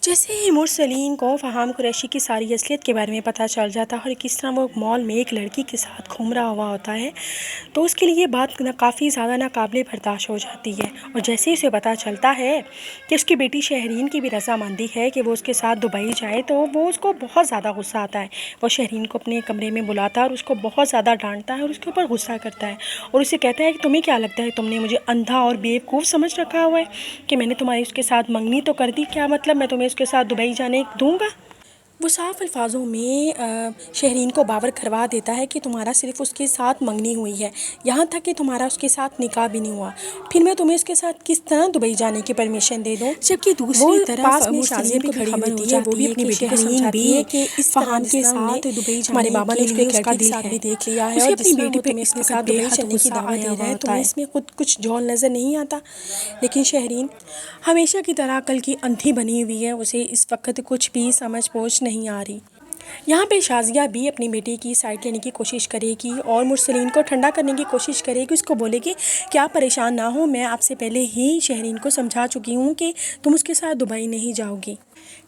جیسے ہی مرسلین کو فہام قریشی کی ساری اصلیت کے بارے میں پتہ چل جاتا ہے اور کس طرح وہ مال میں ایک لڑکی کے ساتھ گھوم رہا ہوا ہوتا ہے، تو اس کے لیے یہ بات کافی زیادہ ناقابل برداشت ہو جاتی ہے۔ اور جیسے ہی اسے پتہ چلتا ہے کہ اس کی بیٹی شہرین کی بھی رضامندی ہے کہ وہ اس کے ساتھ دبئی جائے، تو وہ اس کو بہت زیادہ غصہ آتا ہے۔ وہ شہرین کو اپنے کمرے میں بلاتا ہے اور اس کو بہت زیادہ ڈانٹتا ہے اور اس کے اوپر غصہ کرتا ہے اور اسے کہتا ہے کہ تمہیں کیا لگتا ہے، تم نے مجھے اندھا اور بیوقوف سمجھ رکھا ہوا ہے کہ میں نے تمہاری اس کے ساتھ منگنی تو کر دی، کیا مطلب میں تمہیں اس کے ساتھ دبئی جانے دوں گا؟ وہ صاف الفاظوں میں شہرین کو باور کروا دیتا ہے کہ تمہارا صرف اس کے ساتھ منگنی ہوئی ہے، یہاں تک کہ تمہارا اس کے ساتھ نکاح بھی نہیں ہوا، پھر میں تمہیں اس کے ساتھ کس طرح دبئی جانے کی پرمیشن دے دوں؟ جبکہ دوسری طرف مرسلین بھی کھڑی ہوتی ہے، وہ بھی اپنی بیٹی کو سمجھاتی ہے کہ اس فہام کے ساتھ دبئی جانے بابا نے اس کو ایک لڑکی کے ساتھ بھی دیکھ لیا ہے اور اپنی بیٹی پہ اس کے ساتھ دبئی چلنے کی دعوت دے رہا ہے، تمہیں اس میں خود کچھ جول نظر نہیں آتا؟ لیکن شہرین ہمیشہ کی طرح عقل کی اندھی بنی ہوئی ہے، اسے اس وقت کچھ بھی سمجھ پوچھ نہیں آ رہی۔ یہاں پہ شازیہ بھی اپنی بیٹی کی سائڈ لینے کی کوشش کرے گی اور مرسلین کو ٹھنڈا کرنے کی کوشش کرے گی، اس کو بولے گی کہ آپ پریشان نہ ہو، میں آپ سے پہلے ہی شہرین کو سمجھا چکی ہوں کہ تم اس کے ساتھ دبئی نہیں جاؤ گی۔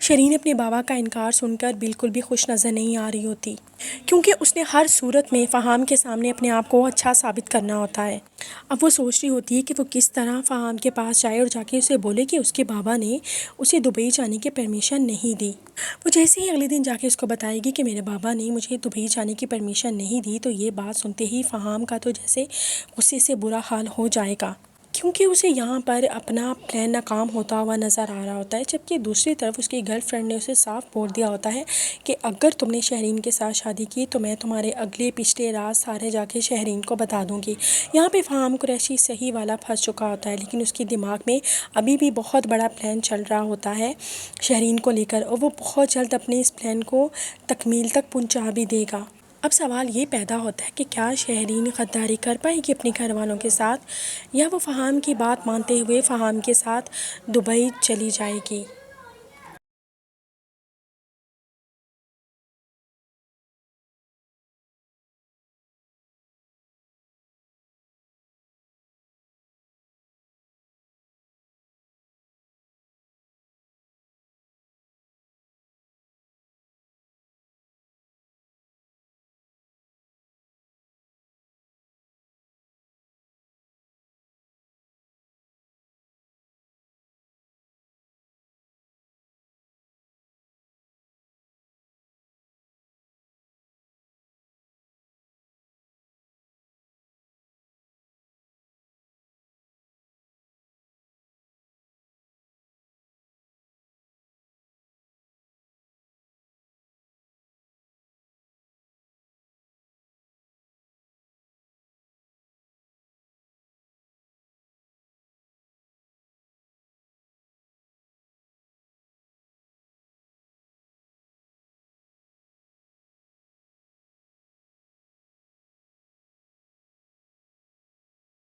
شہرین اپنے بابا کا انکار سن کر بالکل بھی خوش نظر نہیں آ رہی ہوتی، کیونکہ اس نے ہر صورت میں فہام کے سامنے اپنے آپ کو اچھا ثابت کرنا ہوتا ہے۔ اب وہ سوچ رہی ہوتی ہے کہ وہ کس طرح فہام کے پاس جائے اور جا کے اسے بولے کہ اس کے بابا نے اسے دبئی جانے کی پرمیشن نہیں دی۔ وہ جیسے ہی اگلے دن جا کے اس کو بتائے گی کہ میرے بابا نے مجھے دبئی جانے کی پرمیشن نہیں دی، تو یہ بات سنتے ہی فہام کا تو جیسے غصے سے برا حال ہو جائے گا، کیونکہ اسے یہاں پر اپنا پلان ناکام ہوتا ہوا نظر آ رہا ہوتا ہے، جبکہ دوسری طرف اس کی گرل فرینڈ نے اسے صاف بول دیا ہوتا ہے کہ اگر تم نے شہرین کے ساتھ شادی کی تو میں تمہارے اگلے پچھلے راز سارے جا کے شہرین کو بتا دوں گی۔ یہاں پہ فہام قریشی صحیح والا پھنس چکا ہوتا ہے، لیکن اس کے دماغ میں ابھی بھی بہت بڑا پلان چل رہا ہوتا ہے شہرین کو لے کر، اور وہ بہت جلد اپنے اس پلان کو تکمیل تک پہنچا بھی دے گا۔ اب سوال یہ پیدا ہوتا ہے کہ کیا شہرین غداری کر پائے گی اپنے گھر والوں کے ساتھ، یا وہ فہام کی بات مانتے ہوئے فہام کے ساتھ دبئی چلی جائے گی؟